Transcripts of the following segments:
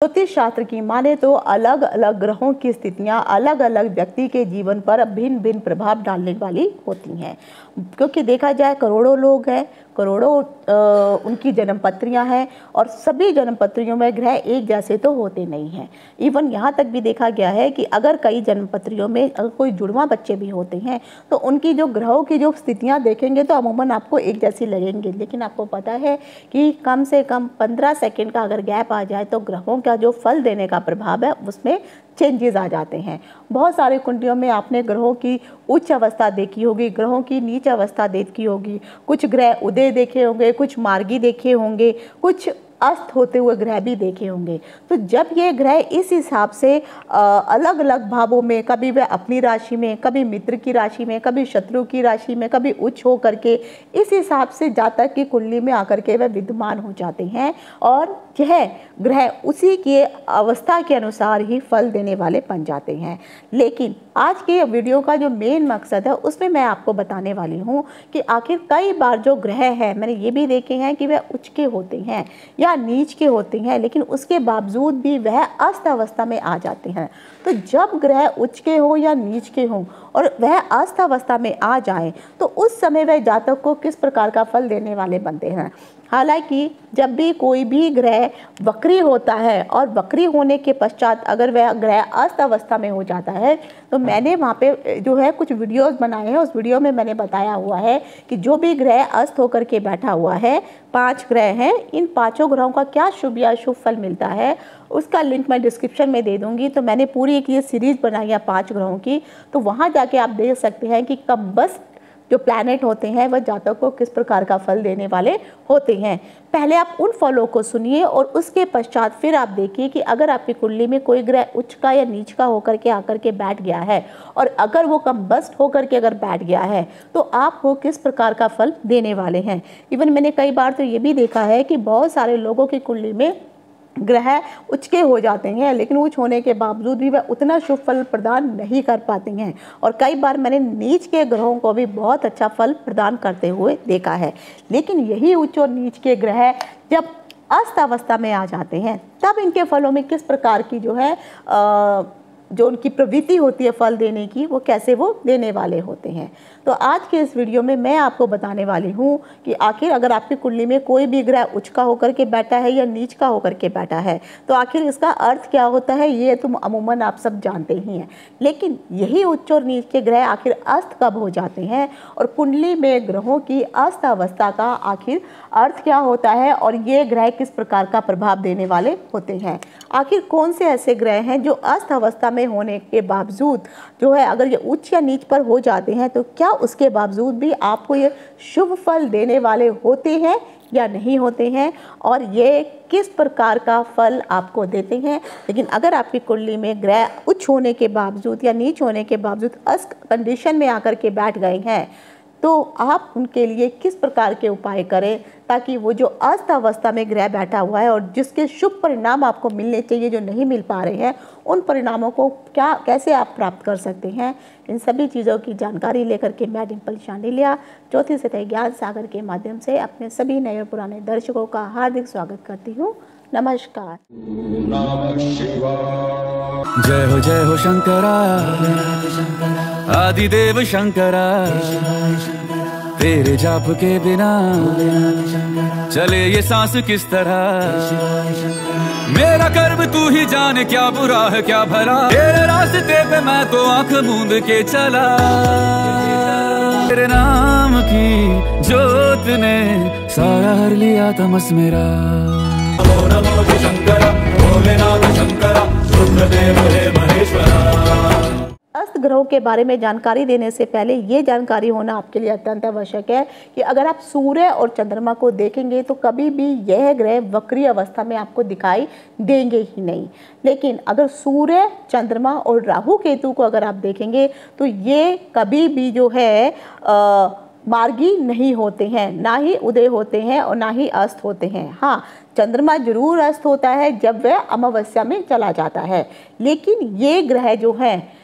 ज्योतिष शास्त्र की माने तो अलग अलग ग्रहों की स्थितियां अलग अलग व्यक्ति के जीवन पर भिन्न भिन्न प्रभाव डालने वाली होती हैं, क्योंकि देखा जाए करोड़ों लोग हैं, करोड़ों उनकी जन्मपत्रियां हैं और सभी जन्मपत्रियों में ग्रह एक जैसे तो होते नहीं हैं। इवन यहाँ तक भी देखा गया है कि अगर कई जन्मपत्रियों में अगर कोई जुड़वा बच्चे भी होते हैं तो उनकी जो ग्रहों की जो स्थितियाँ देखेंगे तो अमूमन आपको एक जैसी लगेंगी, लेकिन आपको पता है कि कम से कम 15 सेकेंड का अगर गैप आ जाए तो ग्रहों का जो फल देने का प्रभाव है उसमें चेंजेस आ जाते हैं। बहुत सारे कुंडलियों में आपने ग्रहों की उच्च अवस्था देखी होगी, ग्रहों की नीच अवस्था देखी होगी, कुछ ग्रह उदय देखे होंगे, कुछ मार्गी देखे होंगे, कुछ अस्त होते हुए ग्रह भी देखे होंगे। तो जब ये ग्रह इस हिसाब से अलग अलग भावों में, कभी वह अपनी राशि में, कभी मित्र की राशि में, कभी शत्रु की राशि में, कभी उच्च हो करके इस हिसाब से जातक की कुंडली में आकर के वह विद्यमान हो जाते हैं और यह ग्रह उसी की अवस्था के अनुसार ही फल देने वाले बन जाते हैं। लेकिन आज के वीडियो का जो मेन मकसद है उसमें मैं आपको बताने वाली हूँ कि आखिर कई बार जो ग्रह है, मैंने ये भी देखे हैं कि वह उच्च के होते हैं या नीच के होते हैं, लेकिन उसके बावजूद भी वह अस्त अवस्था में आ जाते हैं। तो जब ग्रह उच्च के हो या नीच के हों और वह अस्त अवस्था में आ जाए तो उस समय वह जातक को किस प्रकार का फल देने वाले बनते हैं। हालांकि जब भी कोई भी ग्रह वक्री होता है और वक्री होने के पश्चात अगर वह ग्रह अस्त अवस्था में हो जाता है तो मैंने वहाँ पे जो है कुछ वीडियोस बनाए हैं, उस वीडियो में मैंने बताया हुआ है कि जो भी ग्रह अस्त होकर के बैठा हुआ है, 5 ग्रह हैं, इन 5 ग्रहों का क्या शुभ या अशुभ फल मिलता है उसका लिंक मैं डिस्क्रिप्शन में दे दूंगी। तो मैंने पूरी एक ये सीरीज़ बनाई है 5 ग्रहों की, तो वहाँ जाके आप देख सकते हैं कि कंबस्ट जो प्लैनेट होते हैं वह जातक को किस प्रकार का फल देने वाले होते हैं। पहले आप उन फलों को सुनिए और उसके पश्चात फिर आप देखिए कि अगर आपकी कुंडली में कोई ग्रह उच्च का या नीच का होकर के आकर के बैठ गया है और अगर वो कंबस्ट होकर के अगर बैठ गया है तो आपको किस प्रकार का फल देने वाले हैं। इवन मैंने कई बार तो ये भी देखा है कि बहुत सारे लोगों की कुंडली में ग्रह उच्च के हो जाते हैं, लेकिन उच्च होने के बावजूद भी वह उतना शुभ फल प्रदान नहीं कर पाते हैं और कई बार मैंने नीच के ग्रहों को भी बहुत अच्छा फल प्रदान करते हुए देखा है। लेकिन यही उच्च और नीच के ग्रह जब अस्त अवस्था में आ जाते हैं तब इनके फलों में किस प्रकार की जो है जो उनकी प्रवृत्ति होती है फल देने की, वो कैसे वो देने वाले होते हैं। तो आज के इस वीडियो में मैं आपको बताने वाली हूँ कि आखिर अगर आपकी कुंडली में कोई भी ग्रह उच्च का होकर के बैठा है या नीच का होकर के बैठा है तो आखिर इसका अर्थ क्या होता है ये तुम अमूमन आप सब जानते ही हैं। लेकिन यही उच्च और नीच के ग्रह आखिर अस्त कब हो जाते हैं और कुंडली में ग्रहों की अस्त अवस्था का आखिर अर्थ क्या होता है और ये ग्रह किस प्रकार का प्रभाव देने वाले होते हैं। आखिर कौन से ऐसे ग्रह हैं जो अस्त अवस्था में होने के बावजूद जो है अगर ये उच्च या नीच पर हो जाते हैं तो क्या उसके बावजूद भी आपको ये शुभ फल देने वाले होते हैं या नहीं होते हैं और ये किस प्रकार का फल आपको देते हैं। लेकिन अगर आपकी कुंडली में ग्रह उच्च होने के बावजूद या नीच होने के बावजूद अस्त कंडीशन में आकर के बैठ गए हैं तो आप उनके लिए किस प्रकार के उपाय करें ताकि वो जो अस्त अवस्था में ग्रह बैठा हुआ है और जिसके शुभ परिणाम आपको मिलने चाहिए जो नहीं मिल पा रहे हैं उन परिणामों को कैसे आप प्राप्त कर सकते हैं। इन सभी चीज़ों की जानकारी लेकर के मैं डिम्पल शांडिल्या ज्योतिष सतह ज्ञान सागर के माध्यम से अपने सभी नए और पुराने दर्शकों का हार्दिक स्वागत करती हूँ। नमस्कार। जय हो शंकरा आदिदेव शंकरा, तेरे जाप के बिना चले ये सांस किस तरह। मेरा कर्म तू ही जाने क्या बुरा है क्या भला, तेरे रास्ते पे मैं तो आंख मूंद के चला। तेरे नाम की जोत ने सारा हर लिया तमस मेरा। नमो शंकरा भोलेनाथ शंकरा रुद्रदेव हे महेश्वरा। अस्त ग्रहों के बारे में जानकारी देने से पहले ये जानकारी होना आपके लिए अत्यंत आवश्यक है कि अगर आप सूर्य और चंद्रमा को देखेंगे तो कभी भी यह ग्रह वक्री अवस्था में आपको दिखाई देंगे ही नहीं। लेकिन अगर सूर्य, चंद्रमा और राहु केतु को अगर आप देखेंगे तो ये कभी भी जो है मार्गी नहीं होते हैं, ना ही उदय होते हैं और ना ही अस्त होते हैं। हाँ, चंद्रमा जरूर अस्त होता है जब वह अमावस्या में चला जाता है, लेकिन ये ग्रह जो हैं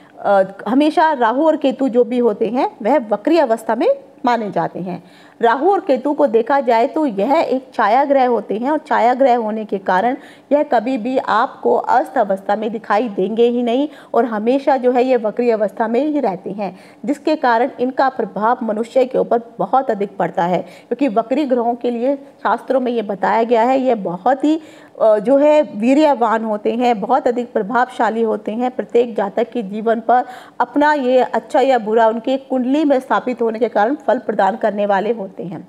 हमेशा राहु और केतु जो भी होते हैं वह वक्री अवस्था में माने जाते हैं। राहु और केतु को देखा जाए तो यह एक छाया ग्रह होते हैं और छाया ग्रह होने के कारण यह कभी भी आपको अस्त अवस्था में दिखाई देंगे ही नहीं और हमेशा जो है ये वक्री अवस्था में ही रहते हैं, जिसके कारण इनका प्रभाव मनुष्य के ऊपर बहुत अधिक पड़ता है। क्योंकि वक्री ग्रहों के लिए शास्त्रों में ये बताया गया है ये बहुत ही जो है वीर्यवान होते हैं, बहुत अधिक प्रभावशाली होते हैं। प्रत्येक जातक के जीवन पर अपना ये अच्छा या बुरा उनके कुंडली में स्थापित होने के कारण फल प्रदान करने वाले होते हैं।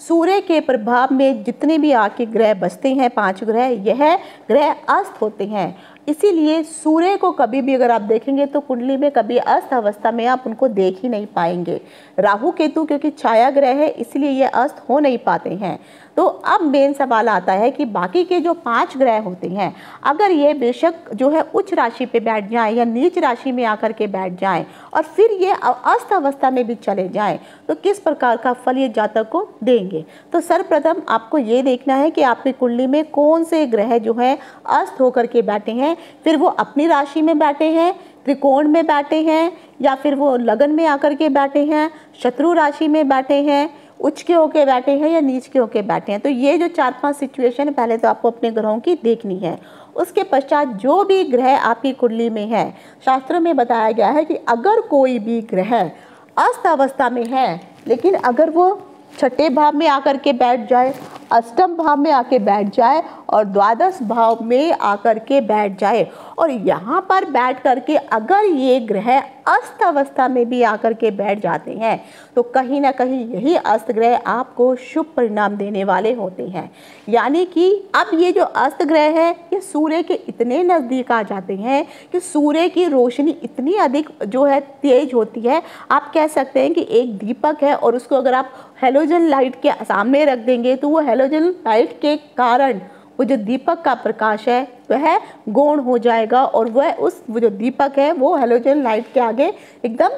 सूर्य के प्रभाव में जितने भी आपके ग्रह बसते हैं 5 ग्रह, यह ग्रह अस्त होते हैं। इसीलिए सूर्य को कभी भी अगर आप देखेंगे तो कुंडली में कभी अस्त अवस्था में आप उनको देख ही नहीं पाएंगे। राहु केतु क्योंकि छाया ग्रह है इसलिए ये अस्त हो नहीं पाते हैं। तो अब मेन सवाल आता है कि बाकी के जो 5 ग्रह होते हैं अगर ये बेशक जो है उच्च राशि पे बैठ जाएं या नीच राशि में आकर के बैठ जाएं और फिर ये अस्त अवस्था में भी चले जाएं तो किस प्रकार का फल ये जातक को देंगे। तो सर्वप्रथम आपको ये देखना है कि आपकी कुंडली में कौन से ग्रह जो है अस्त होकर के बैठे हैं, फिर वो अपनी राशि में बैठे हैं, त्रिकोण में बैठे हैं, या फिर वो लगन में आकर के बैठे हैं, शत्रु राशि में बैठे हैं, उच्च के होके बैठे हैं या नीच के होके बैठे हैं। तो ये जो 4-5 सिचुएशन है पहले तो आपको अपने ग्रहों की देखनी है। उसके पश्चात जो भी ग्रह आपकी कुंडली में है, शास्त्रों में बताया गया है कि अगर कोई भी ग्रह अस्त अवस्था में है लेकिन अगर वो छठे भाव में आकर के बैठ जाए, अष्टम भाव में आके बैठ जाए और द्वादश भाव में आकर के बैठ जाए और यहाँ पर बैठ करके अगर ये ग्रह अस्त अवस्था में भी आकर के बैठ जाते हैं तो कहीं ना कहीं यही अस्त ग्रह आपको शुभ परिणाम देने वाले होते हैं। यानी कि अब ये जो अस्त ग्रह है ये सूर्य के इतने नज़दीक आ जाते हैं कि सूर्य की रोशनी इतनी अधिक जो है तेज होती है। आप कह सकते हैं कि एक दीपक है और उसको अगर आप हेलोजन लाइट के सामने रख देंगे तो वो हेलोजन लाइट के कारण वो जो दीपक का प्रकाश है वह गौण हो जाएगा और वह वो जो दीपक है वो हेलोजन लाइट के आगे एकदम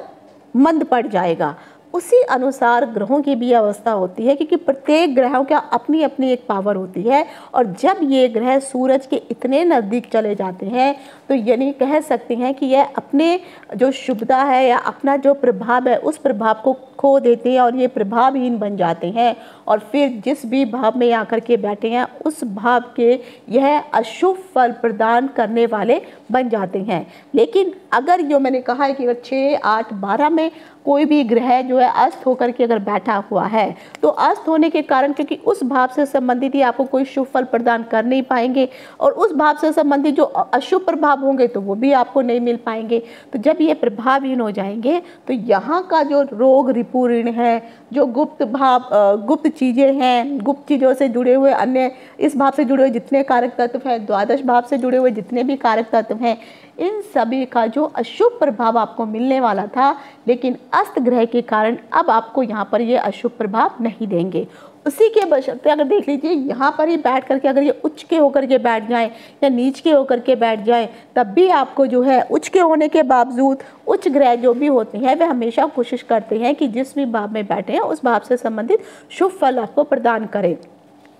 मंद पड़ जाएगा। उसी अनुसार ग्रहों की भी अवस्था होती है क्योंकि प्रत्येक ग्रहों का अपनी अपनी एक पावर होती है और जब ये ग्रह सूरज के इतने नज़दीक चले जाते हैं तो यानी कह सकते हैं कि यह अपने जो शुभता है या अपना जो प्रभाव है उस प्रभाव को खो देते हैं और ये प्रभावहीन बन जाते हैं और फिर जिस भी भाव में आकर के बैठे हैं उस भाव के यह अशुभ फल प्रदान करने वाले बन जाते हैं। लेकिन अगर जो मैंने कहा है कि अगर 6, 8, 12 में कोई भी ग्रह जो है अस्त होकर के अगर बैठा हुआ है तो अस्त होने के कारण क्योंकि उस भाव से संबंधित ही आपको कोई शुभ फल प्रदान कर नहीं पाएंगे और उस भाव से संबंधित जो अशुभ प्रभाव होंगे तो वो भी आपको नहीं मिल पाएंगे। तो जब ये प्रभावहीन हो जाएंगे तो यहाँ का जो रोग रिपु ऋण है, जो गुप्त भाव गुप्त चीज़ें हैं, गुप्त चीज़ों से जुड़े हुए अन्य इस भाव से जुड़े हुए जितने कारक तत्व हैं, द्वादश भाव से जुड़े हुए जितने भी कारक तत्व हैं, इन सभी का जो अशुभ प्रभाव आपको मिलने वाला था लेकिन अस्त ग्रह के कारण अब आपको यहाँ पर ये अशुभ प्रभाव नहीं देंगे। उसी के बशर्ते अगर देख लीजिए यहाँ पर ही बैठ करके अगर ये उच्च के होकर के बैठ जाएं या नीच के होकर के बैठ जाएं तब भी आपको जो है उच्च के होने के बावजूद उच्च ग्रह जो भी होते हैं वे हमेशा कोशिश करते हैं कि जिस भी भाव में बैठे हैं उस भाव से संबंधित शुभ फल आपको प्रदान करें।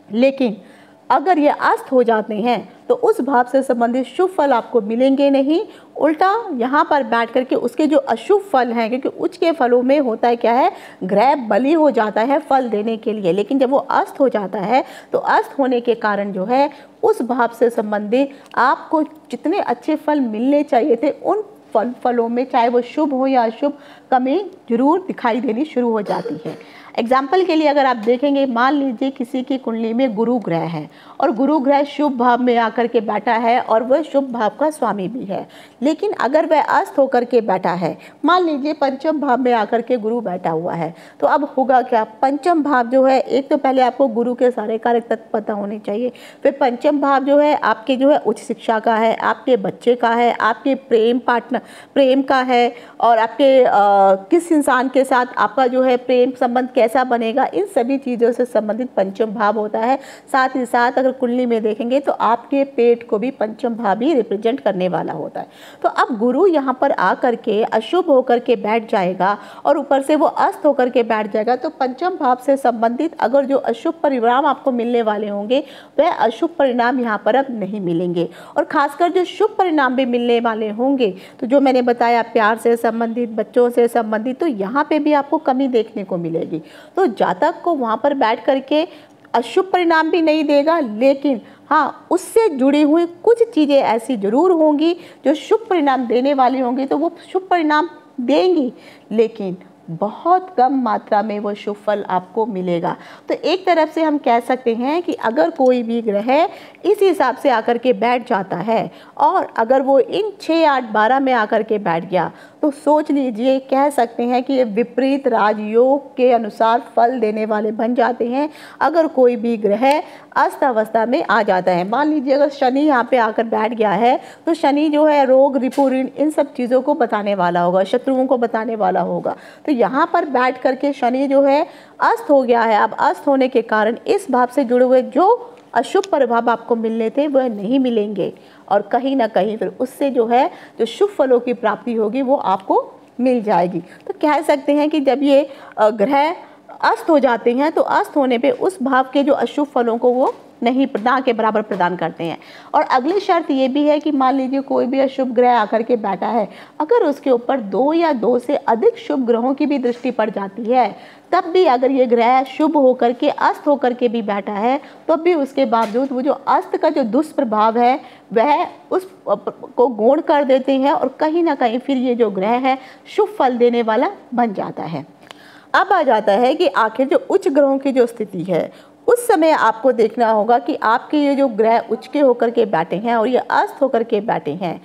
लेकिन अगर ये अस्त हो जाते हैं तो उस भाव से संबंधित शुभ फल आपको मिलेंगे नहीं, उल्टा यहाँ पर बैठ करके उसके जो अशुभ फल हैं, क्योंकि उच्च के फलों में होता है क्या है, ग्रह बली हो जाता है फल देने के लिए, लेकिन जब वो अस्त हो जाता है तो अस्त होने के कारण जो है उस भाव से संबंधित आपको जितने अच्छे फल मिलने चाहिए थे उन फलों में चाहे वो शुभ हो या अशुभ कमी जरूर दिखाई देनी शुरू हो जाती है। एग्जाम्पल के लिए अगर आप देखेंगे, मान लीजिए किसी की कुंडली में गुरु ग्रह है और गुरु ग्रह शुभ भाव में आकर के बैठा है और वह शुभ भाव का स्वामी भी है, लेकिन अगर वह अस्त होकर के बैठा है, मान लीजिए पंचम भाव में आकर के गुरु बैठा हुआ है, तो अब होगा क्या, पंचम भाव जो है, एक तो पहले आपको गुरु के सारे कारक तत्व पता होने चाहिए, फिर पंचम भाव जो है आपके जो है उच्च शिक्षा का है, आपके बच्चे का है, आपके प्रेम पार्टनर प्रेम का है और आपके किस इंसान के साथ आपका जो है प्रेम संबंध कैसा बनेगा, इन सभी चीज़ों से संबंधित पंचम भाव होता है। साथ ही साथ अगर कुंडली में देखेंगे तो आपके पेट को भी पंचम भाव ही रिप्रेजेंट करने वाला होता है। तो अब गुरु यहाँ पर आकर के अशुभ होकर के बैठ जाएगा और ऊपर से वो अस्त होकर के बैठ जाएगा, तो पंचम भाव से संबंधित अगर जो अशुभ परिणाम आपको मिलने वाले होंगे वह अशुभ परिणाम यहाँ पर अब नहीं मिलेंगे, और खासकर जो शुभ परिणाम भी मिलने वाले होंगे तो जो मैंने बताया प्यार से संबंधित, बच्चों से संबंधित, तो यहाँ पे भी आपको कमी देखने को मिलेगी। तो जातक को वहाँ पर बैठ करके अशुभ परिणाम भी नहीं देगा, लेकिन हाँ उससे जुड़ी हुई कुछ चीज़ें ऐसी ज़रूर होंगी जो शुभ परिणाम देने वाली होंगी, तो वो शुभ परिणाम देंगी, लेकिन बहुत कम मात्रा में वो शुभ फल आपको मिलेगा। तो एक तरफ से हम कह सकते हैं कि अगर कोई भी ग्रह इस हिसाब से आकर के बैठ जाता है और अगर वो इन 6, 8, 12 में आकर के बैठ गया, तो सोच लीजिए, कह सकते हैं कि ये विपरीत राजयोग के अनुसार फल देने वाले बन जाते हैं अगर कोई भी ग्रह अस्त अवस्था में आ जाता है। मान लीजिए अगर शनि यहाँ पे आकर बैठ गया है, तो शनि जो है रोग, रिपु, ऋण इन सब चीज़ों को बताने वाला होगा, शत्रुओं को बताने वाला होगा। तो यहाँ पर बैठ करके शनि जो है अस्त हो गया है। अब अस्त होने के कारण इस भाव से जुड़े हुए जो अशुभ प्रभाव आपको मिलने थे वह नहीं मिलेंगे, और कहीं ना कहीं फिर उससे जो है जो शुभ फलों की प्राप्ति होगी वो आपको मिल जाएगी। तो कह सकते हैं कि जब ये ग्रह अस्त हो जाते हैं, तो अस्त होने पे उस भाव के जो अशुभ फलों को वो नहीं, ना के बराबर प्रदान करते हैं। और अगली शर्त ये भी है कि मान लीजिए कोई भी अशुभ ग्रह आकर के बैठा है, अगर उसके ऊपर 2 या 2 से अधिक शुभ ग्रहों की भी दृष्टि पड़ जाती है, तब भी अगर ये ग्रह शुभ होकर के अस्त होकर के भी बैठा है, तो भी उसके बावजूद वो जो अस्त का जो दुष्प्रभाव है वह उस को गौण कर देते हैं, और कहीं ना कहीं फिर ये जो ग्रह है शुभ फल देने वाला बन जाता है। अब आ जाता है कि आखिर जो उच्च ग्रहों की जो स्थिति है, उस समय आपको देखना होगा कि आपके ये जो ग्रह उच्च के होकर के बैठे हैं और ये अस्त होकर के बैठे हैं,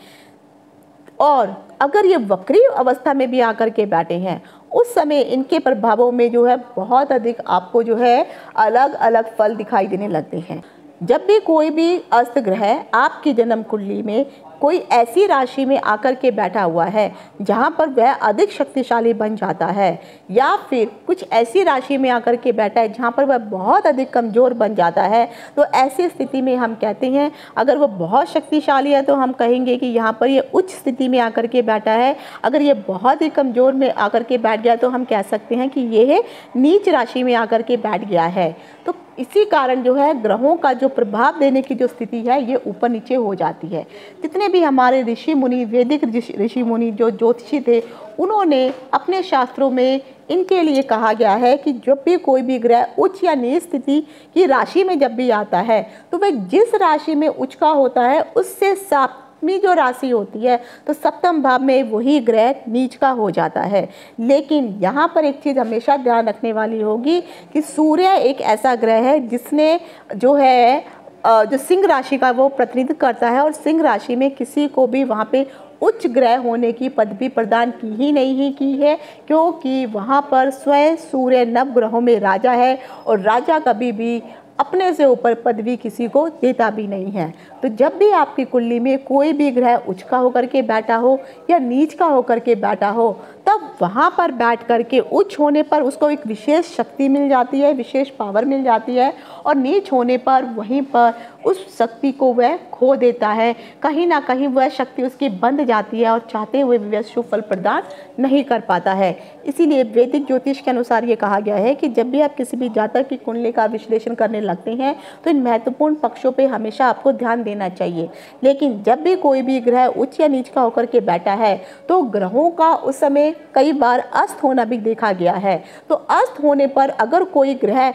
और अगर ये वक्री अवस्था में भी आकर के बैठे हैं, उस समय इनके प्रभावों में जो है बहुत अधिक आपको जो है अलग अलग फल दिखाई देने लगते हैं। जब भी कोई भी अस्त ग्रह आपकी जन्म कुंडली में कोई ऐसी राशि में आकर के बैठा हुआ है जहाँ पर वह अधिक शक्तिशाली बन जाता है, या फिर कुछ ऐसी राशि में आकर के बैठा है जहाँ पर वह बहुत अधिक कमज़ोर बन जाता है, तो ऐसी स्थिति में हम कहते हैं, अगर वह बहुत शक्तिशाली है तो हम कहेंगे कि यहाँ पर ये उच्च स्थिति में आकर के बैठा है। अगर ये बहुत ही कमज़ोर में आकर के बैठ गया तो हम कह सकते हैं कि ये नीच राशि में आकर के बैठ गया है। तो इसी कारण जो है ग्रहों का जो प्रभाव देने की जो स्थिति है ये ऊपर नीचे हो जाती है। जितने भी हमारे ऋषि मुनि, वैदिक ऋषि मुनि जो ज्योतिषी थे, उन्होंने अपने शास्त्रों में इनके लिए कहा गया है कि जब भी कोई भी ग्रह उच्च या नीच स्थिति की राशि में जब भी आता है, तो वह जिस राशि में उच्च का होता है उससे सप्तमी जो राशि होती है, तो सप्तम भाव में वही ग्रह नीच का हो जाता है। लेकिन यहाँ पर एक चीज़ हमेशा ध्यान रखने वाली होगी कि सूर्य एक ऐसा ग्रह है जिसने जो है जो सिंह राशि का वो प्रतिनिधित्व करता है, और सिंह राशि में किसी को भी वहाँ पे उच्च ग्रह होने की पदवी प्रदान की ही नहीं की है, क्योंकि वहाँ पर स्वयं सूर्य नव ग्रहों में राजा है, और राजा कभी भी अपने से ऊपर पदवी किसी को देता भी नहीं है। तो जब भी आपकी कुंडली में कोई भी ग्रह उच्च का होकर के बैठा हो या नीच का होकर के बैठा हो, तब वहाँ पर बैठ कर के उच्च होने पर उसको एक विशेष शक्ति मिल जाती है, विशेष पावर मिल जाती है, और नीच होने पर वहीं पर उस शक्ति को वह खो देता है। कहीं ना कहीं वह शक्ति उसकी बंद जाती है और चाहते हुए भी वह शुभ फल प्रदान नहीं कर पाता है। इसीलिए वैदिक ज्योतिष के अनुसार ये कहा गया है कि जब भी आप किसी भी जातक की कुंडली का विश्लेषण करने लगते हैं, तो इन महत्वपूर्ण पक्षों पर हमेशा आपको ध्यान देना चाहिए। लेकिन जब भी कोई भी ग्रह उच्च या नीच का होकर के बैठा है, तो ग्रहों का उस समय कई बार अस्त होना भी देखा गया है। तो अस्त होने पर अगर कोई ग्रह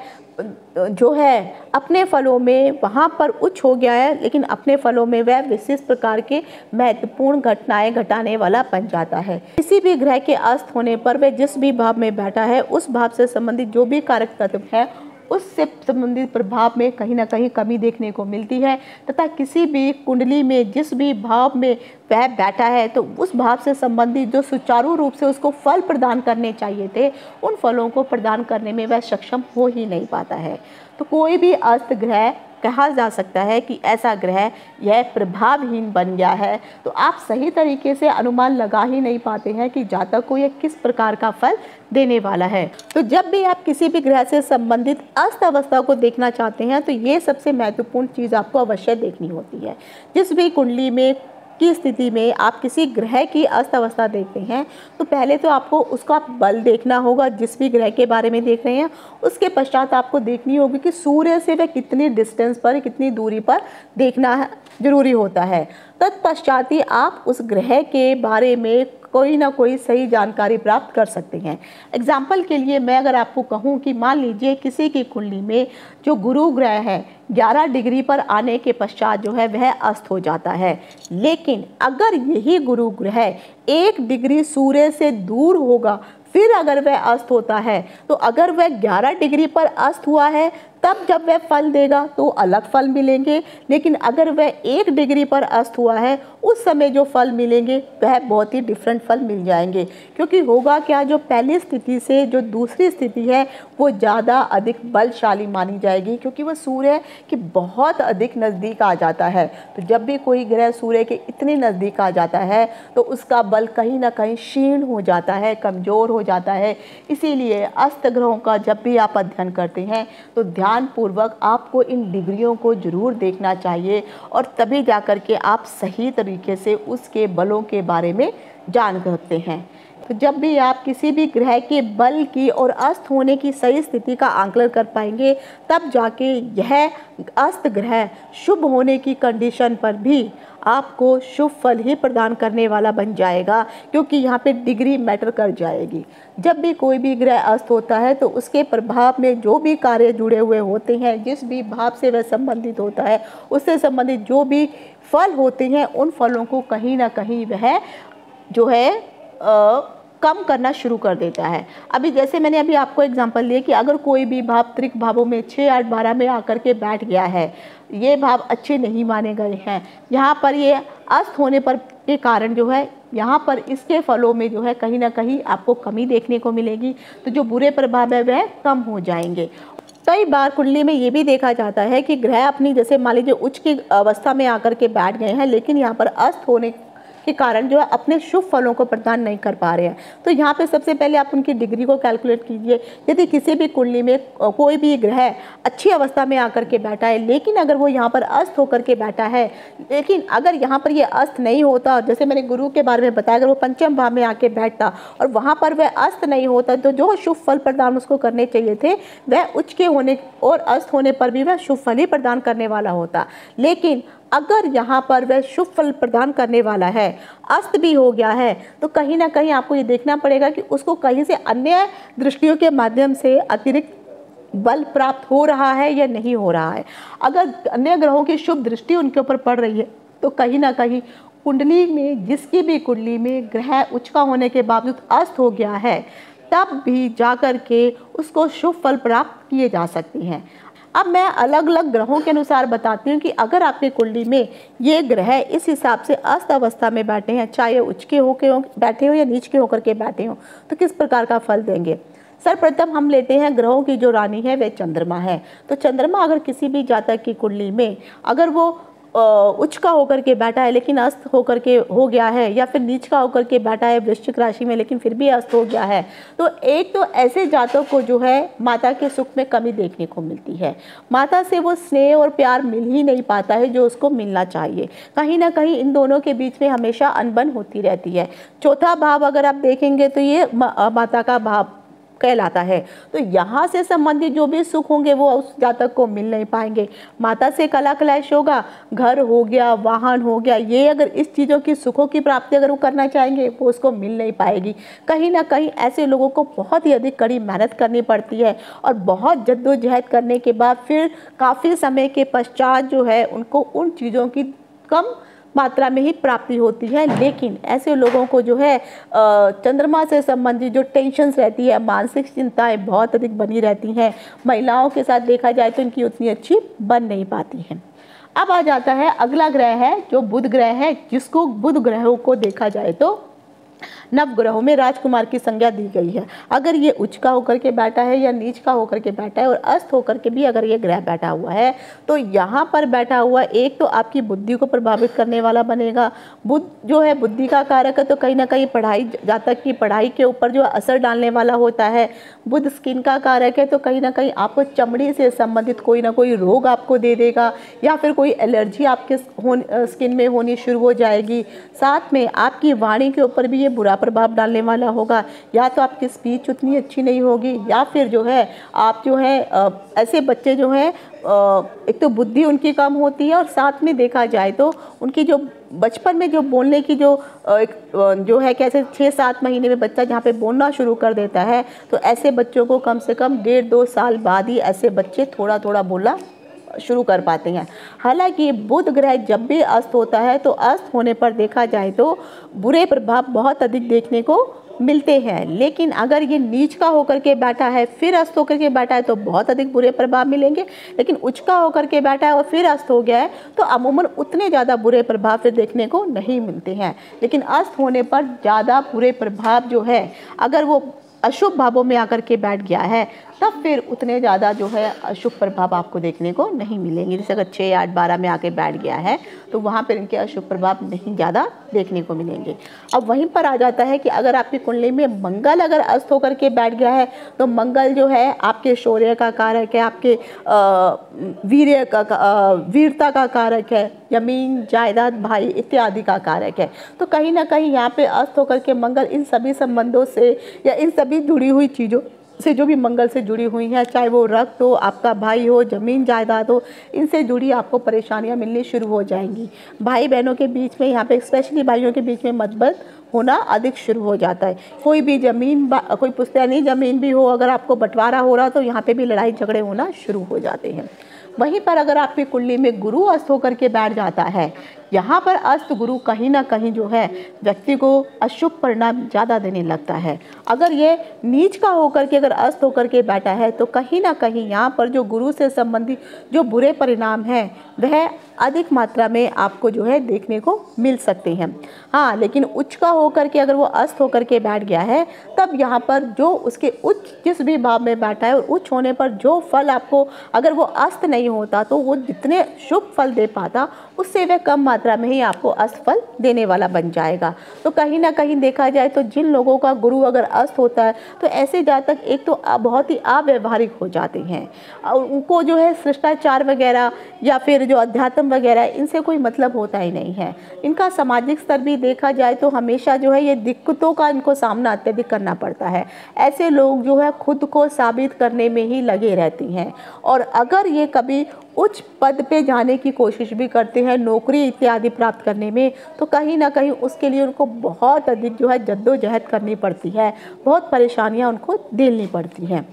जो है अपने फलों में वहाँ पर उच्च हो गया है, लेकिन अपने फलों में वह विशिष्ट प्रकार के महत्वपूर्ण घटनाएं घटाने वाला बन जाता है। किसी भी ग्रह के अस्त होने पर वह जिस भी भाव में बैठा है, उस भाव से संबंधित जो भी कारक तत्व है उससे संबंधित प्रभाव में कहीं ना कहीं कमी देखने को मिलती है, तथा किसी भी कुंडली में जिस भी भाव में वह बैठा है, तो उस भाव से संबंधित जो सुचारू रूप से उसको फल प्रदान करने चाहिए थे, उन फलों को प्रदान करने में वह सक्षम हो ही नहीं पाता है। तो कोई भी अस्त ग्रह कहा जा सकता है कि ऐसा ग्रह यह प्रभावहीन बन गया है, तो आप सही तरीके से अनुमान लगा ही नहीं पाते हैं कि जातक को यह किस प्रकार का फल देने वाला है। तो जब भी आप किसी भी ग्रह से संबंधित अस्त अवस्था को देखना चाहते हैं, तो ये सबसे महत्वपूर्ण चीज़ आपको अवश्य देखनी होती है। जिस भी कुंडली में की स्थिति में आप किसी ग्रह की अस्त अवस्था देखते हैं, तो पहले तो आपको उसका बल देखना होगा। जिस भी ग्रह के बारे में देख रहे हैं, उसके पश्चात आपको देखनी होगी कि सूर्य से वह कितनी डिस्टेंस पर, कितनी दूरी पर देखना जरूरी होता है। तत्पश्चात ही आप उस ग्रह के बारे में कोई ना कोई सही जानकारी प्राप्त कर सकते हैं। एग्जाम्पल के लिए मैं अगर आपको कहूँ कि मान लीजिए किसी की कुंडली में जो गुरु ग्रह है 11 डिग्री पर आने के पश्चात जो है वह अस्त हो जाता है, लेकिन अगर यही गुरु ग्रह 1 डिग्री सूर्य से दूर होगा फिर अगर वह अस्त होता है, तो अगर वह 11 डिग्री पर अस्त हुआ है तब जब वह फल देगा तो अलग फल मिलेंगे, लेकिन अगर वह 1 डिग्री पर अस्त हुआ है उस समय जो फल मिलेंगे वह बहुत ही डिफरेंट फल मिल जाएंगे। क्योंकि होगा क्या, जो पहली स्थिति से जो दूसरी स्थिति है वो ज़्यादा अधिक बलशाली मानी जाएगी, क्योंकि वह सूर्य के बहुत अधिक नज़दीक आ जाता है। तो जब भी कोई ग्रह सूर्य के इतने नज़दीक आ जाता है तो उसका बल कहीं ना कहीं क्षीण हो जाता है, कमज़ोर हो जाता है। इसीलिए अस्त ग्रहों का जब भी आप अध्ययन करते हैं तो ध्यानपूर्वक आपको इन डिग्रियों को जरूर देखना चाहिए, और तभी जाकर के आप सही तरीके से उसके बलों के बारे में जान सकते हैं। तो जब भी आप किसी भी ग्रह के बल की और अस्त होने की सही स्थिति का आंकलन कर पाएंगे, तब जाके यह अस्त ग्रह शुभ होने की कंडीशन पर भी आपको शुभ फल ही प्रदान करने वाला बन जाएगा, क्योंकि यहाँ पे डिग्री मैटर कर जाएगी। जब भी कोई भी ग्रह अस्त होता है तो उसके प्रभाव में जो भी कार्य जुड़े हुए होते हैं, जिस भी भाव से वह संबंधित होता है, उससे संबंधित जो भी फल होते हैं उन फलों को कहीं ना कहीं वह जो है कम करना शुरू कर देता है। अभी जैसे मैंने अभी आपको एग्जांपल दिया कि अगर कोई भी भाव त्रिक भावों में 6, 8, 12 में आकर के बैठ गया है, ये भाव अच्छे नहीं माने गए हैं, यहाँ पर ये अस्त होने पर के कारण जो है यहाँ पर इसके फलों में जो है कहीं ना कहीं आपको कमी देखने को मिलेगी। तो जो बुरे प्रभाव है वह कम हो जाएंगे। कई बार कुंडली में ये भी देखा जाता है कि ग्रह अपनी जैसे मान लीजिए उच्च की अवस्था में आकर के बैठ गए हैं, लेकिन यहाँ पर अस्त होने के कारण जो है अपने शुभ फलों को प्रदान नहीं कर पा रहे हैं। तो यहाँ पे सबसे पहले आप उनकी डिग्री को कैलकुलेट कीजिए। यदि किसी भी कुंडली में कोई भी ग्रह अच्छी अवस्था में आकर के बैठा है, लेकिन अगर वो यहाँ पर अस्त होकर के बैठा है, लेकिन अगर यहाँ पर ये अस्त नहीं होता, जैसे मैंने गुरु के बारे में बताया, अगर वो पंचम भाव में आके बैठता और वहाँ पर वह अस्त नहीं होता, तो जो शुभ फल प्रदान उसको करने चाहिए थे वह उच्च के होने और अस्त होने पर भी वह शुभ फल ही प्रदान करने वाला होता। लेकिन अगर यहाँ पर वह शुभ फल प्रदान करने वाला है, अस्त भी हो गया है, तो कहीं ना कहीं आपको ये देखना पड़ेगा कि उसको कहीं से अन्य दृष्टियों के माध्यम से अतिरिक्त बल प्राप्त हो रहा है या नहीं हो रहा है। अगर अन्य ग्रहों की शुभ दृष्टि उनके ऊपर पड़ रही है तो कहीं ना कहीं कुंडली में, जिसकी भी कुंडली में ग्रह उच्च का होने के बावजूद अस्त हो गया है, तब भी जाकर के उसको शुभ फल प्राप्त किए जा सकते हैं। अब मैं अलग अलग ग्रहों के अनुसार बताती हूँ कि अगर आपके कुंडली में ये ग्रह इस हिसाब से अस्त अवस्था में बैठे हैं, चाहे उच्च के होकर बैठे हो या नीच के होकर के बैठे हो, तो किस प्रकार का फल देंगे। सर्वप्रथम हम लेते हैं ग्रहों की जो रानी है वह चंद्रमा है। तो चंद्रमा अगर किसी भी जातक की कुंडली में अगर वो उच्च का होकर के बैठा है लेकिन अस्त होकर के हो गया है, या फिर नीच का होकर के बैठा है वृश्चिक राशि में लेकिन फिर भी अस्त हो गया है, तो एक तो ऐसे जातक को जो है माता के सुख में कमी देखने को मिलती है। माता से वो स्नेह और प्यार मिल ही नहीं पाता है जो उसको मिलना चाहिए। कहीं ना कहीं इन दोनों के बीच में हमेशा अनबन होती रहती है। चौथा भाव अगर आप देखेंगे तो ये माता का भाव कहलाता है। तो यहाँ से संबंधित जो भी सुख होंगे वो उस जातक को मिल नहीं पाएंगे। माता से कला क्लेश होगा, घर हो गया, वाहन हो गया, ये अगर इस चीज़ों की सुखों की प्राप्ति अगर वो करना चाहेंगे वो उसको मिल नहीं पाएगी। कहीं ना कहीं ऐसे लोगों को बहुत ही अधिक कड़ी मेहनत करनी पड़ती है और बहुत जद्दोजहद करने के बाद फिर काफ़ी समय के पश्चात जो है उनको उन चीज़ों की कम मात्रा में ही प्राप्ति होती है। लेकिन ऐसे लोगों को जो है चंद्रमा से संबंधित जो टेंशन्स रहती है, मानसिक चिंताएं बहुत अधिक बनी रहती हैं। महिलाओं के साथ देखा जाए तो इनकी उतनी अच्छी बन नहीं पाती हैं। अब आ जाता है अगला ग्रह है जो बुध ग्रह है, जिसको बुध ग्रहों को देखा जाए तो नवग्रहों में राजकुमार की संज्ञा दी गई है। अगर ये उच्च का होकर के बैठा है या नीच का होकर के बैठा है और अस्त होकर के भी अगर ये ग्रह बैठा हुआ है, तो यहाँ पर बैठा हुआ एक तो आपकी बुद्धि को प्रभावित करने वाला बनेगा। बुध जो है बुद्धि का कारक है, तो कहीं ना कहीं पढ़ाई, जातक की पढ़ाई के ऊपर जो असर डालने वाला होता है। बुध स्किन का कारक है, तो कहीं ना कहीं आपको चमड़ी से संबंधित कोई ना कोई रोग आपको दे देगा या फिर कोई एलर्जी आपके स्किन में होनी शुरू हो जाएगी। साथ में आपकी वाणी के ऊपर भी ये बुरा प्रभाव डालने वाला होगा। या तो आपकी स्पीच उतनी अच्छी नहीं होगी, या फिर जो है आप जो है ऐसे बच्चे जो हैं एक तो बुद्धि उनकी कम होती है और साथ में देखा जाए तो उनकी जो बचपन में जो बोलने की जो है कैसे 6-7 महीने में बच्चा जहाँ पे बोलना शुरू कर देता है, तो ऐसे बच्चों को कम से कम 1.5-2 साल बाद ही ऐसे बच्चे थोड़ा थोड़ा बोलना शुरू कर पाते हैं। हालांकि बुध ग्रह जब भी अस्त होता है तो अस्त होने पर देखा जाए तो बुरे प्रभाव बहुत अधिक देखने को मिलते हैं, लेकिन अगर ये नीच का होकर के बैठा है फिर अस्त होकर के बैठा है तो बहुत अधिक बुरे प्रभाव मिलेंगे। लेकिन उच्च का होकर के बैठा है और फिर अस्त हो गया है तो अमूमन उतने ज़्यादा बुरे प्रभाव फिर देखने को नहीं मिलते हैं। लेकिन अस्त होने पर ज़्यादा बुरे प्रभाव जो है, अगर वो अशुभ भावों में आकर के बैठ गया है तब फिर उतने ज़्यादा जो है अशुभ प्रभाव आपको देखने को नहीं मिलेंगे। जैसे अगर 6, 8, 12 में आके बैठ गया है तो वहाँ पर इनके अशुभ प्रभाव नहीं ज़्यादा देखने को मिलेंगे। अब वहीं पर आ जाता है कि अगर आपकी कुंडली में मंगल अगर अस्त होकर के बैठ गया है तो मंगल जो है आपके शौर्य का कारक है, आपके वीरता का कारक है, जमीन जायदाद भाई इत्यादि का कारक है। तो कहीं ना कहीं यहाँ पे अस्त होकर के मंगल इन सभी संबंधों से या इन सभी जुड़ी हुई चीज़ों से जो भी मंगल से जुड़ी हुई हैं, चाहे वो रक्त हो, आपका भाई हो, ज़मीन जायदाद हो, इनसे जुड़ी आपको परेशानियां मिलनी शुरू हो जाएंगी। भाई बहनों के बीच में यहाँ पे स्पेशली भाइयों के बीच में मतभेद होना अधिक शुरू हो जाता है। कोई भी ज़मीन कोई पुश्तैनी ज़मीन भी हो, अगर आपको बंटवारा हो रहा तो यहाँ पे भी लड़ाई झगड़े होना शुरू हो जाते हैं। वहीं पर अगर आपकी कुंडली में गुरु अस्त होकर के बैठ जाता है, यहाँ पर अस्त गुरु कहीं ना कहीं जो है व्यक्ति को अशुभ परिणाम ज़्यादा देने लगता है। अगर ये नीच का होकर के अगर अस्त होकर के बैठा है तो कहीं ना कहीं यहाँ पर जो गुरु से संबंधित जो बुरे परिणाम हैं वह अधिक मात्रा में आपको जो है देखने को मिल सकते हैं। हाँ, लेकिन उच्च का होकर के अगर वो अस्त होकर के बैठ गया है तब यहाँ पर जो उसके उच्च जिस भी भाव में बैठा है और उच्च होने पर जो फल आपको, अगर वो अस्त नहीं होता तो वो जितने शुभ फल दे पाता उससे वह कम मात्रा में ही आपको अस्त फल देने वाला बन जाएगा। तो कहीं ना कहीं देखा जाए तो जिन लोगों का गुरु अगर अस्त होता है तो ऐसे जातक एक तो बहुत ही अव्यवहारिक हो जाते हैं, उनको जो है शिष्टाचार वगैरह या फिर जो अध्यात्म वगैरह इनसे कोई मतलब होता ही नहीं है। इनका सामाजिक स्तर भी देखा जाए तो हमेशा जो है ये दिक्कतों का इनको सामना अत्यधिक करना पड़ता है। ऐसे लोग जो है खुद को साबित करने में ही लगे रहती हैं और अगर ये कभी उच्च पद पे जाने की कोशिश भी करते हैं, नौकरी इत्यादि प्राप्त करने में, तो कहीं ना कहीं उसके लिए उनको बहुत अधिक जो है जद्दोजहद करनी पड़ती है, बहुत परेशानियां उनको झेलनी पड़ती हैं।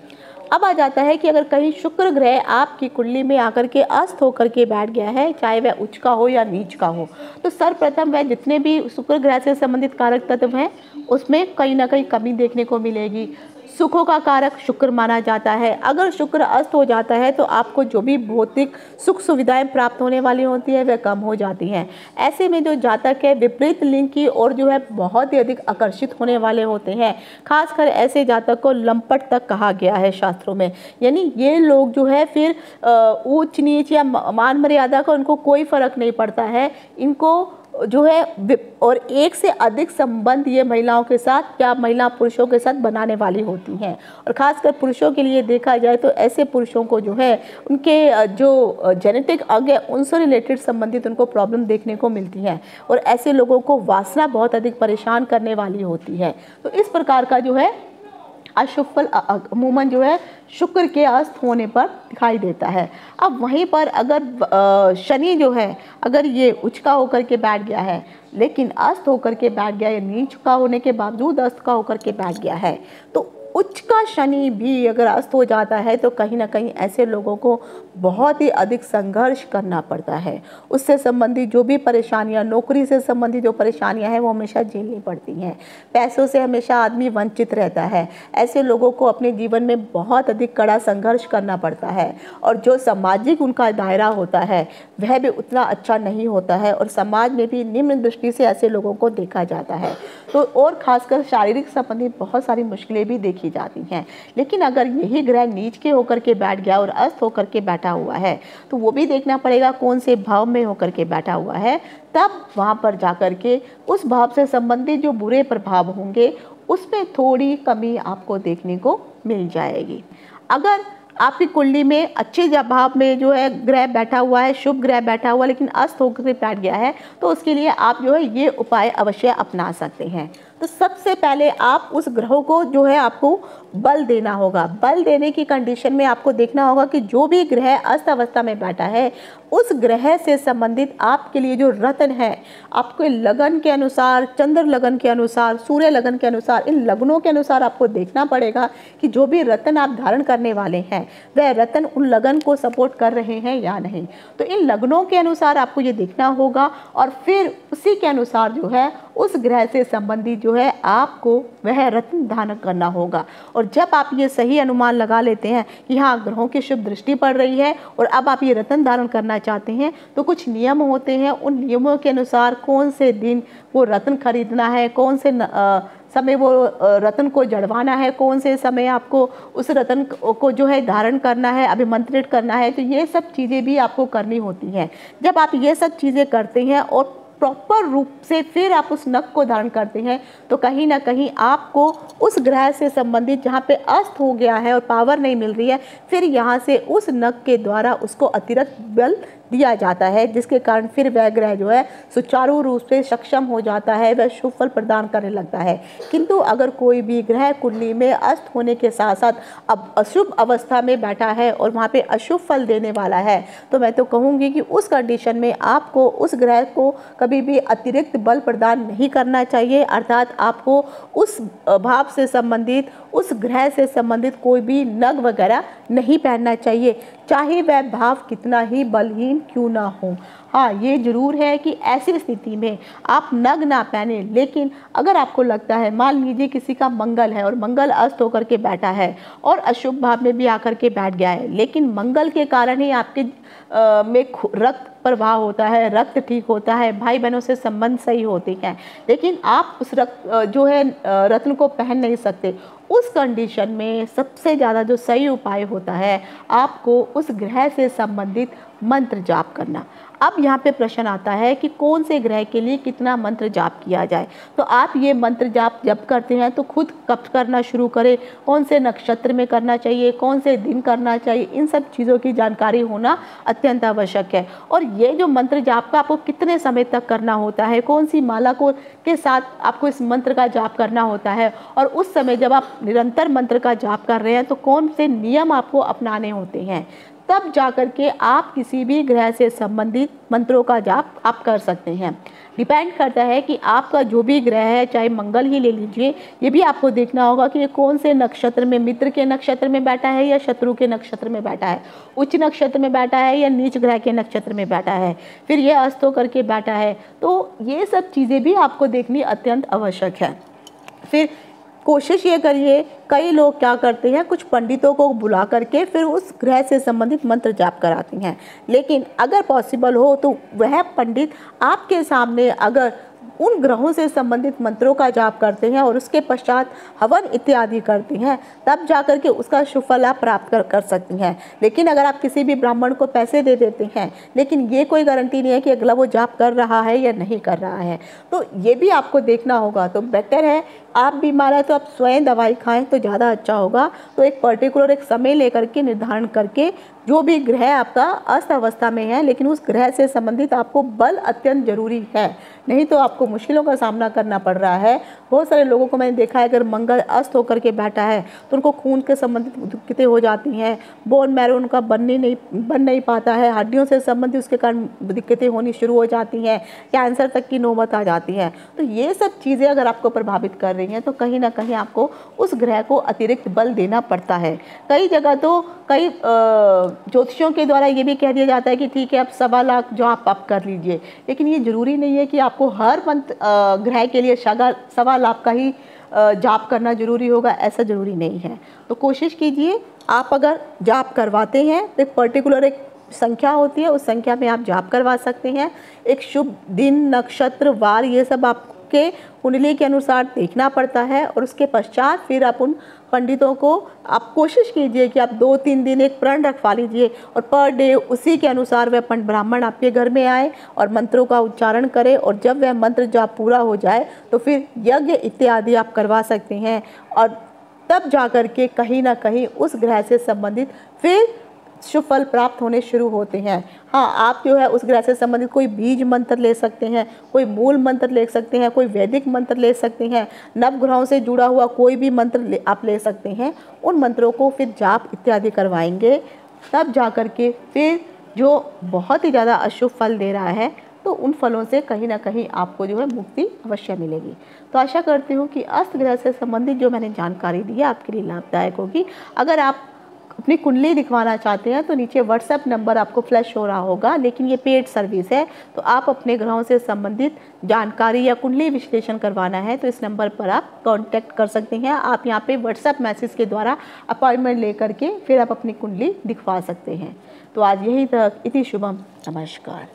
अब आ जाता है कि अगर कहीं शुक्र ग्रह आपकी कुंडली में आकर के अस्त होकर के बैठ गया है, चाहे वह उच्च का हो या नीच का हो, तो सर्वप्रथम वह जितने भी शुक्र ग्रह से संबंधित कारक तत्व हैं उसमें कहीं ना कहीं कमी देखने को मिलेगी। सुखों का कारक शुक्र माना जाता है। अगर शुक्र अस्त हो जाता है तो आपको जो भी भौतिक सुख सुविधाएं प्राप्त होने वाली होती है वह कम हो जाती हैं। ऐसे में जो जातक है विपरीत लिंग की और जो है बहुत ही अधिक आकर्षित होने वाले होते हैं। खासकर ऐसे जातक को लंपट तक कहा गया है शास्त्रों में, यानी ये लोग जो है फिर ऊंच नीच या मान मर्यादा का उनको कोई फर्क नहीं पड़ता है। इनको जो है और एक से अधिक संबंध ये महिलाओं के साथ या महिला पुरुषों के साथ बनाने वाली होती हैं। और ख़ासकर पुरुषों के लिए देखा जाए तो ऐसे पुरुषों को जो है उनके जो जेनेटिक अंग है उनसे रिलेटेड संबंधित उनको प्रॉब्लम देखने को मिलती है और ऐसे लोगों को वासना बहुत अधिक परेशान करने वाली होती है। तो इस प्रकार का जो है अशुभ फल अमूमन जो है शुक्र के अस्त होने पर दिखाई देता है। अब वहीं पर अगर शनि जो है अगर ये उच्च का होकर के बैठ गया है लेकिन अस्त होकर के बैठ गया या नीच का होने के बावजूद अस्त का होकर के बैठ गया है, तो उच्च का शनि भी अगर अस्त हो जाता है तो कहीं ना कहीं ऐसे लोगों को बहुत ही अधिक संघर्ष करना पड़ता है। उससे संबंधित जो भी परेशानियां, नौकरी से संबंधित जो परेशानियां हैं वो हमेशा झेलनी पड़ती हैं। पैसों से हमेशा आदमी वंचित रहता है। ऐसे लोगों को अपने जीवन में बहुत अधिक कड़ा संघर्ष करना पड़ता है और जो सामाजिक उनका दायरा होता है वह भी उतना अच्छा नहीं होता है और समाज में भी निम्न दृष्टि से ऐसे लोगों को देखा जाता है। तो और खासकर शारीरिक संबंधित बहुत सारी मुश्किलें भी देखी जाती हैं। लेकिन अगर यही ग्रह नीच के होकर के बैठ गया और अस्त होकर के बैठा हुआ है तो वो भी देखना पड़ेगा कौन से भाव में होकर के बैठा हुआ है, तब वहाँ पर जाकर के उस भाव से संबंधित जो बुरे प्रभाव होंगे उसमें थोड़ी कमी आपको देखने को मिल जाएगी। अगर आपकी कुंडली में अच्छे भाव में जो है ग्रह बैठा हुआ है, शुभ ग्रह बैठा हुआ है लेकिन अस्त होकर बैठ गया है, तो उसके लिए आप जो है ये उपाय अवश्य अपना सकते हैं। तो सबसे पहले आप उस ग्रहों को जो है आपको बल देना होगा। बल देने की कंडीशन में आपको देखना होगा कि जो भी ग्रह अस्त अवस्था में बैठा है उस ग्रह से संबंधित आपके लिए जो रत्न है, आपके लगन के अनुसार, चंद्र लगन के अनुसार, सूर्य लगन के अनुसार, इन लगनों के अनुसार आपको देखना पड़ेगा कि जो भी रत्न आप धारण करने वाले हैं वह रत्न उन लगन को सपोर्ट कर रहे हैं या नहीं। तो इन लगनों के अनुसार आपको ये देखना होगा और फिर उसी के अनुसार जो है उस ग्रह से संबंधित जो है आपको वह रत्न धारण करना होगा। और जब आप ये सही अनुमान लगा लेते हैं कि हाँ ग्रहों की शुभ दृष्टि पड़ रही है और अब आप ये रत्न धारण करना चाहते हैं, तो कुछ नियम होते हैं। उन नियमों के अनुसार कौन से दिन वो रत्न खरीदना है, कौन से समय वो रत्न को जड़वाना है, कौन से समय आपको उस रत्न को जो है धारण करना है, अभिमंत्रित करना है, तो ये सब चीज़ें भी आपको करनी होती हैं। जब आप ये सब चीज़ें करते हैं और प्रॉपर रूप से फिर आप उस नख को धारण करते हैं तो कहीं ना कहीं आपको उस ग्रह से संबंधित जहाँ पे अस्त हो गया है और पावर नहीं मिल रही है, फिर यहाँ से उस नख के द्वारा उसको अतिरिक्त बल दिया जाता है, जिसके कारण फिर वह ग्रह जो है सुचारू रूप से सक्षम हो जाता है, वह शुभ फल प्रदान करने लगता है। किंतु अगर कोई भी ग्रह कुंडली में अस्त होने के साथ साथ अब अशुभ अवस्था में बैठा है और वहाँ पे अशुभ फल देने वाला है, तो मैं तो कहूँगी कि उस कंडीशन में आपको उस ग्रह को कभी भी अतिरिक्त बल प्रदान नहीं करना चाहिए। अर्थात आपको उस भाव से संबंधित, उस ग्रह से संबंधित कोई भी नग वगैरह नहीं पहनना चाहिए, चाहे वह भाव कितना ही बलहीन क्यों ना हो। हाँ, ये जरूर है कि ऐसी स्थिति में आप नग ना पहने, लेकिन अगर आपको लगता है, मान लीजिए किसी का मंगल है और मंगल अस्त होकर के बैठा है और अशुभ भाव में भी आकर के बैठ गया है, लेकिन मंगल के कारण ही आपके में रक्त प्रवाह होता है, रक्त ठीक होता है, भाई बहनों से संबंध सही होते हैं, लेकिन आप उस जो है रत्न को पहन नहीं सकते। उस कंडीशन में सबसे ज़्यादा जो सही उपाय होता है आपको उस ग्रह से संबंधित मंत्र जाप करना। अब यहाँ पे प्रश्न आता है कि कौन से ग्रह के लिए कितना मंत्र जाप किया जाए। तो आप ये मंत्र जाप जब करते हैं तो खुद कब करना शुरू करें, कौन से नक्षत्र में करना चाहिए, कौन से दिन करना चाहिए, इन सब चीज़ों की जानकारी होना अत्यंत आवश्यक है। और ये जो मंत्र जाप का आपको कितने समय तक करना होता है, कौन सी माला को के साथ आपको इस मंत्र का जाप करना होता है, और उस समय जब आप निरंतर मंत्र का जाप कर रहे हैं तो कौन से नियम आपको अपनाने होते हैं, तब जाकर के आप किसी भी ग्रह से संबंधित मंत्रों का जाप आप कर सकते हैं। डिपेंड करता है कि आपका जो भी ग्रह है, चाहे मंगल ही ले लीजिए, ये भी आपको देखना होगा कि ये कौन से नक्षत्र में, मित्र के नक्षत्र में बैठा है या शत्रु के नक्षत्र में बैठा है, उच्च नक्षत्र में बैठा है या नीच ग्रह के नक्षत्र में बैठा है, फिर ये अस्त होकर के बैठा है। तो ये सब चीज़ें भी आपको देखनी अत्यंत आवश्यक है। फिर कोशिश ये करिए, कई लोग क्या करते हैं, कुछ पंडितों को बुला करके फिर उस ग्रह से संबंधित मंत्र जाप कराते हैं, लेकिन अगर पॉसिबल हो तो वह पंडित आपके सामने अगर उन ग्रहों से संबंधित मंत्रों का जाप करते हैं और उसके पश्चात हवन इत्यादि करते हैं, तब जाकर के उसका शुभ फल आप प्राप्त कर सकती हैं। लेकिन अगर आप किसी भी ब्राह्मण को पैसे दे देते हैं, लेकिन ये कोई गारंटी नहीं है कि अगला वो जाप कर रहा है या नहीं कर रहा है, तो ये भी आपको देखना होगा। तो बेटर है आप बीमार है तो आप स्वयं दवाई खाएं तो ज़्यादा अच्छा होगा। तो एक पर्टिकुलर एक समय लेकर के निर्धारण करके जो भी ग्रह आपका अस्त अवस्था में है, लेकिन उस ग्रह से संबंधित आपको बल अत्यंत जरूरी है, नहीं तो आपको मुश्किलों का सामना करना पड़ रहा है। बहुत सारे लोगों को मैंने देखा है, अगर मंगल अस्त होकर के बैठा है तो उनको खून के संबंधित दिक्कतें हो जाती हैं, बोन मैरो उनका बन नहीं पाता है, हड्डियों से संबंधित उसके कारण दिक्कतें होनी शुरू हो जाती हैं, कैंसर तक की नौबत आ जाती है। तो ये सब चीज़ें अगर आपको प्रभावित कर रही हैं तो कहीं ना कहीं आपको उस ग्रह को अतिरिक्त बल देना पड़ता है। कई जगह तो कई ज्योतिषियों के द्वारा ये भी कह दिया जाता है कि ठीक है, आप 1.25 लाख जो आप कर लीजिए, लेकिन ये जरूरी नहीं है कि आपको हर मंथ ग्रह के लिए 1.25 लाख का ही जाप करना जरूरी होगा, ऐसा जरूरी नहीं है। तो कोशिश कीजिए, आप अगर जाप करवाते हैं तो एक पर्टिकुलर एक संख्या होती है, उस संख्या में आप जाप करवा सकते हैं। एक शुभ दिन, नक्षत्र, वार, ये सब आपके कुंडली के अनुसार देखना पड़ता है, और उसके पश्चात फिर आप उन पंडितों को आप कोशिश कीजिए कि आप 2-3 दिन एक प्रण रखवा लीजिए और पर डे उसी के अनुसार वह ब्राह्मण आपके घर में आए और मंत्रों का उच्चारण करे, और जब वह मंत्र जाप पूरा हो जाए तो फिर यज्ञ इत्यादि आप करवा सकते हैं, और तब जाकर के कहीं ना कहीं उस ग्रह से संबंधित फिर शुभ फल प्राप्त होने शुरू होते हैं। हाँ, आप जो है उस ग्रह से संबंधित कोई बीज मंत्र ले सकते हैं, कोई मूल मंत्र ले सकते हैं, कोई वैदिक मंत्र ले सकते हैं, नवग्रहों से जुड़ा हुआ कोई भी मंत्र आप ले सकते हैं। उन मंत्रों को फिर जाप इत्यादि करवाएंगे, तब जा कर के फिर जो बहुत ही ज़्यादा अशुभ फल दे रहा है तो उन फलों से कहीं ना कहीं आपको जो है मुक्ति अवश्य मिलेगी। तो आशा करती हूँ कि अस्त ग्रह से संबंधित जो मैंने जानकारी दी है आपके लिए लाभदायक होगी। अगर आप अपनी कुंडली दिखवाना चाहते हैं तो नीचे व्हाट्सएप नंबर आपको फ्लैश हो रहा होगा, लेकिन ये पेड सर्विस है, तो आप अपने ग्रहों से संबंधित जानकारी या कुंडली विश्लेषण करवाना है तो इस नंबर पर आप कांटेक्ट कर सकते हैं। आप यहाँ पे व्हाट्सएप मैसेज के द्वारा अपॉइंटमेंट लेकर के फिर आप अपनी कुंडली दिखवा सकते हैं। तो आज यही तक, इति शुभम, नमस्कार।